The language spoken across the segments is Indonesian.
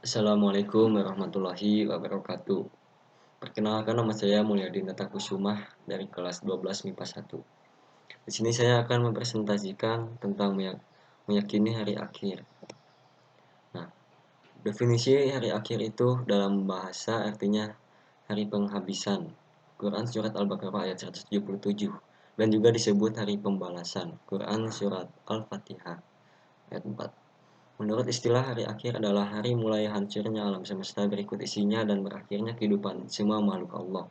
Assalamualaikum warahmatullahi wabarakatuh. Perkenalkan, nama saya Mulyadi Nata Kusumah dari kelas 12 MIPA 1. Di sini saya akan mempresentasikan tentang meyakini hari akhir. Nah, definisi hari akhir itu dalam bahasa artinya hari penghabisan. Quran surat Al-Baqarah ayat 177 dan juga disebut hari pembalasan. Quran surat Al-Fatihah ayat 4. Menurut istilah, hari akhir adalah hari mulai hancurnya alam semesta berikut isinya dan berakhirnya kehidupan semua makhluk Allah.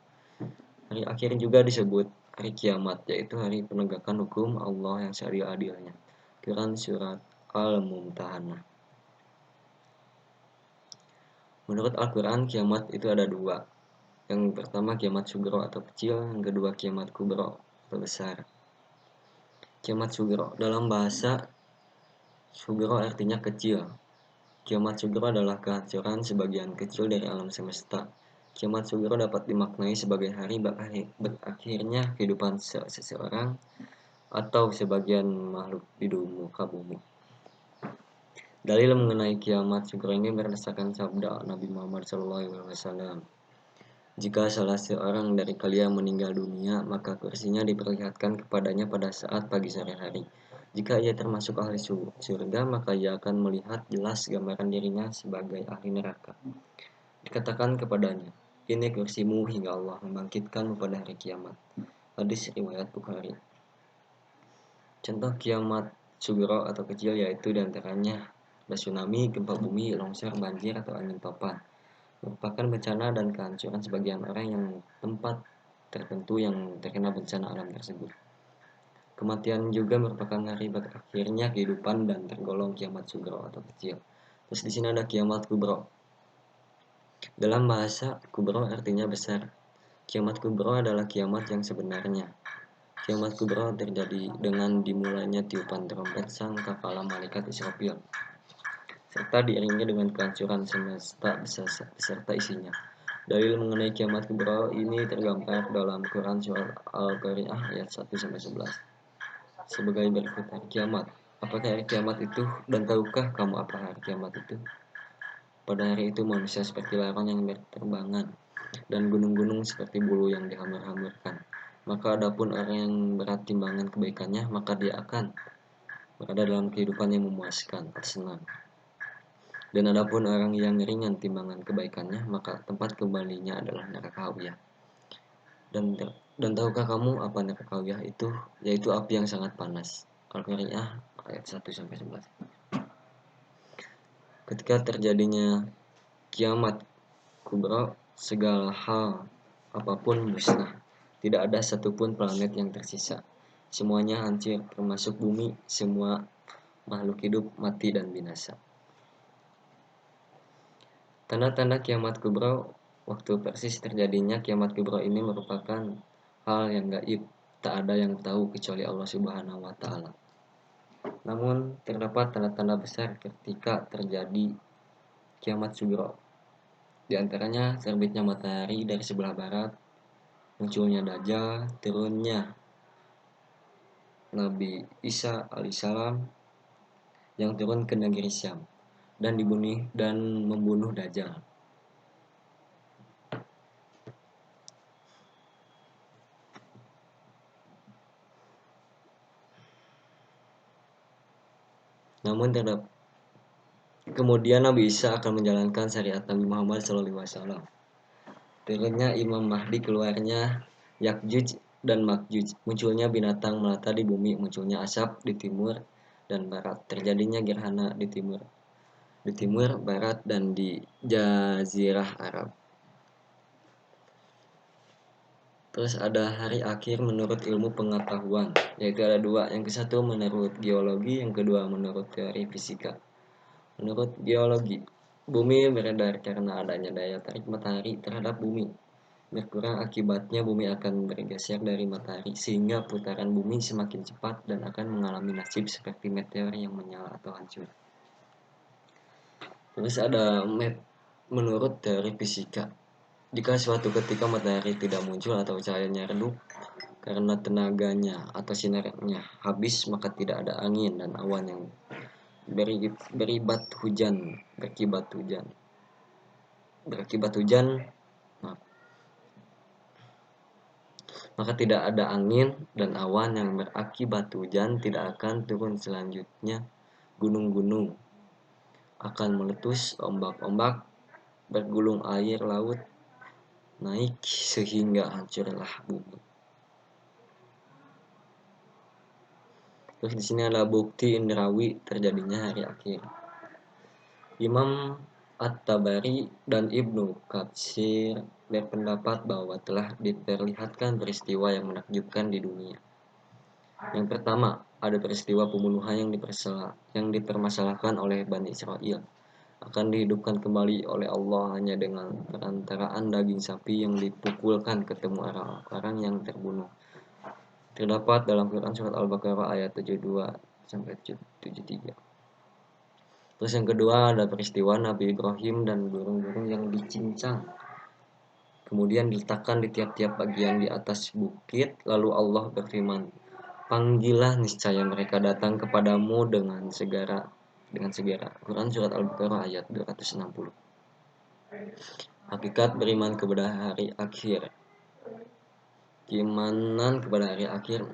Hari akhir juga disebut hari kiamat, yaitu hari penegakan hukum Allah yang seadil-adilnya. Quran surat Al-Mumtahanah. Menurut Al-Quran, kiamat itu ada dua. Yang pertama kiamat sugro atau kecil, yang kedua kiamat kubro atau besar. Kiamat sugro dalam bahasa sugro artinya kecil. Kiamat sugro adalah kehancuran sebagian kecil dari alam semesta. Kiamat sugro dapat dimaknai sebagai hari berakhirnya kehidupan seseorang atau sebagian makhluk di muka bumi. Dalil mengenai kiamat sugro ini berdasarkan sabda Nabi Muhammad SAW. Jika salah seorang dari kalian meninggal dunia, maka kursinya diperlihatkan kepadanya pada saat pagi sore hari. Jika ia termasuk ahli surga, maka ia akan melihat jelas gambaran dirinya sebagai ahli neraka. Dikatakan kepadanya, ini kursimu hingga Allah membangkitkanmu pada hari kiamat. Hadis riwayat Bukhari. Contoh kiamat sugro atau kecil yaitu diantaranya ada tsunami, gempa bumi, longsor, banjir, atau angin topan. Merupakan bencana dan kehancuran sebagian orang yang tempat tertentu yang terkena bencana alam tersebut. Kematian juga merupakan hari berakhirnya kehidupan dan tergolong kiamat sugro atau kecil. Terus di sini ada kiamat kubro. Dalam bahasa, kubro artinya besar. Kiamat kubro adalah kiamat yang sebenarnya. Kiamat kubro terjadi dengan dimulainya tiupan trompet sang kepala malaikat Israfil, serta diiringi dengan kehancuran semesta beserta isinya. Dalil mengenai kiamat kubro ini tergambar dalam Quran surat Al-Qari'ah ayat 1-11. Sebagai berikut, hari kiamat. Apakah hari kiamat itu, dan tahukah kamu apa hari kiamat itu? Pada hari itu manusia seperti laron yang berterbangan, dan gunung-gunung seperti bulu yang dihamur-hamurkan. Maka adapun orang yang berat timbangan kebaikannya, maka dia akan berada dalam kehidupan yang memuaskan atau senang. Dan adapun orang yang ringan timbangan kebaikannya, maka tempat kembalinya adalah neraka hawiyah. Dan tahukah kamu apa neraka hawiyah itu? Yaitu api yang sangat panas. Al-Qari'ah ayat 1-11. Ketika terjadinya kiamat kubro, segala hal apapun musnah. Tidak ada satupun planet yang tersisa. Semuanya hancur, termasuk bumi. Semua makhluk hidup mati dan binasa. Tanda-tanda kiamat kubro. Waktu persis terjadinya kiamat kubro ini merupakan hal yang gaib. Tak ada yang tahu kecuali Allah Subhanahu wa Ta'ala. Namun terdapat tanda-tanda besar ketika terjadi kiamat sugro. Di antaranya terbitnya matahari dari sebelah barat, munculnya Dajjal, turunnya Nabi Isa alaihissalam yang turun ke negeri Syam dan membunuh Dajjal. Namun kemudian Nabi Isa akan menjalankan syariat Nabi Muhammad SAW. Turunnya Imam Mahdi, keluarnya Yakjuj dan Makjuj, munculnya binatang melata di bumi, munculnya asap di timur dan barat, terjadinya gerhana di timur, barat, dan di Jazirah Arab. Terus ada hari akhir menurut ilmu pengetahuan, yaitu ada dua. Yang ke satu menurut geologi, yang kedua menurut teori fisika. Menurut geologi, bumi beredar karena adanya daya tarik matahari terhadap bumi. Berkurang akibatnya bumi akan bergeser dari matahari, sehingga putaran bumi semakin cepat dan akan mengalami nasib seperti meteor yang menyala atau hancur. Terus ada menurut teori fisika. Jika suatu ketika matahari tidak muncul atau cahayanya redup karena tenaganya atau sinarnya habis, maka tidak ada angin dan awan beribat hujan, berkibat hujan. Berakibat hujan, maka tidak ada angin dan awan yang berakibat hujan tidak akan turun. Selanjutnya gunung-gunung akan meletus, ombak-ombak bergulung, air laut naik sehingga hancurlah bumi. Terus di sini ada bukti indrawi terjadinya hari akhir. Imam At-Tabari dan Ibnu Katsir berpendapat bahwa telah diperlihatkan peristiwa yang menakjubkan di dunia. Yang pertama, ada peristiwa pembunuhan yang dipermasalahkan oleh Bani Israel akan dihidupkan kembali oleh Allah hanya dengan perantaraan daging sapi yang dipukulkan ketemu orang-orang yang terbunuh. Terdapat dalam Quran surat Al-Baqarah ayat 72 sampai 73. Terus yang kedua ada peristiwa Nabi Ibrahim dan burung-burung yang dicincang, kemudian diletakkan di tiap-tiap bagian di atas bukit. Lalu Allah berfirman, panggillah niscaya mereka datang kepadamu dengan segera. Quran surat Al-Baqarah ayat 260. Hakikat beriman kepada hari akhir. Keimanan kepada hari akhir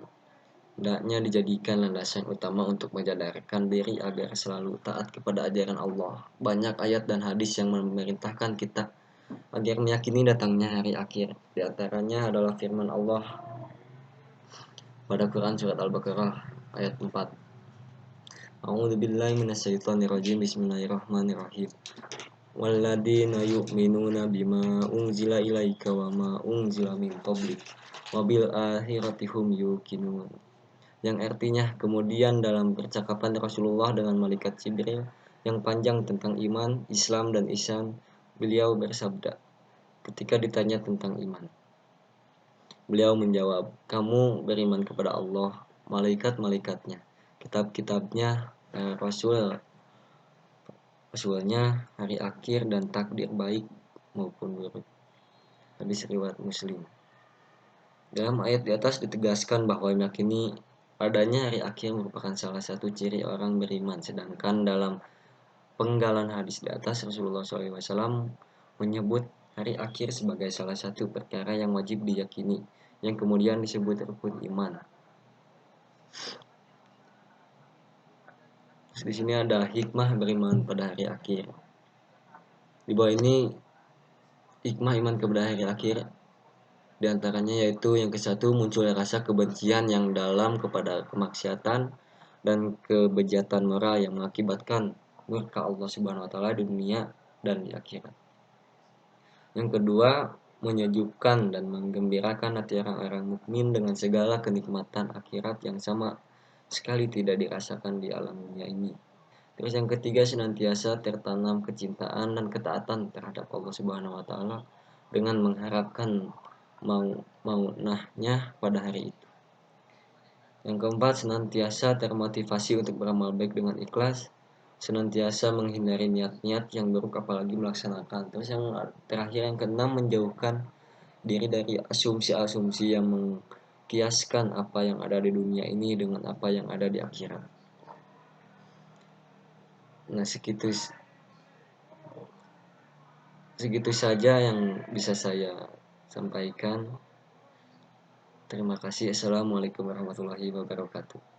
hendaknya dijadikan landasan utama untuk menyadarkan diri agar selalu taat kepada ajaran Allah. Banyak ayat dan hadis yang memerintahkan kita agar meyakini datangnya hari akhir. Di antaranya adalah firman Allah pada Quran surat Al-Baqarah ayat 4. A'udzubillahi minasyaitonirrajim. Bismillahirrahmanirrahim. Walladzina yu'minuna bima unzila ilaika wa ma unzila min qablik wa bil akhirati hum yuqinun. Yang artinya, kemudian dalam percakapan Rasulullah dengan malaikat Jibril yang panjang tentang iman, Islam dan ihsan, beliau bersabda ketika ditanya tentang iman. Beliau menjawab, kamu beriman kepada Allah, malaikat-malaikatnya, kitab-kitabnya, Rasulnya, hari akhir, dan takdir baik maupun buruk. Hadis riwayat Muslim. Dalam ayat di atas ditegaskan bahwa meyakini adanya hari akhir merupakan salah satu ciri orang beriman. Sedangkan dalam penggalan hadis di atas, Rasulullah SAW menyebut hari akhir sebagai salah satu perkara yang wajib diyakini, yang kemudian disebut rukun iman. Di sini ada hikmah beriman pada hari akhir. Di bawah ini hikmah iman kepada hari akhir, di antaranya yaitu yang ke-1, munculnya rasa kebencian yang dalam kepada kemaksiatan dan kebejatan moral yang mengakibatkan murka Allah Subhanahu wa taala di dunia dan di akhirat. Yang kedua, menyejukkan dan menggembirakan hati orang-orang mukmin dengan segala kenikmatan akhirat yang sama sekali tidak dirasakan di alam dunia ini. Terus yang ketiga, senantiasa tertanam kecintaan dan ketaatan terhadap Allah Subhanahu wa taala dengan mengharapkan maunahnya pada hari itu. Yang keempat, senantiasa termotivasi untuk beramal baik dengan ikhlas, senantiasa menghindari niat-niat yang buruk apalagi melaksanakan. Terus yang terakhir, yang keenam, menjauhkan diri dari asumsi-asumsi yang mengkiaskan apa yang ada di dunia ini dengan apa yang ada di akhirat. Nah, segitu saja yang bisa saya sampaikan. Terima kasih. Assalamualaikum warahmatullahi wabarakatuh.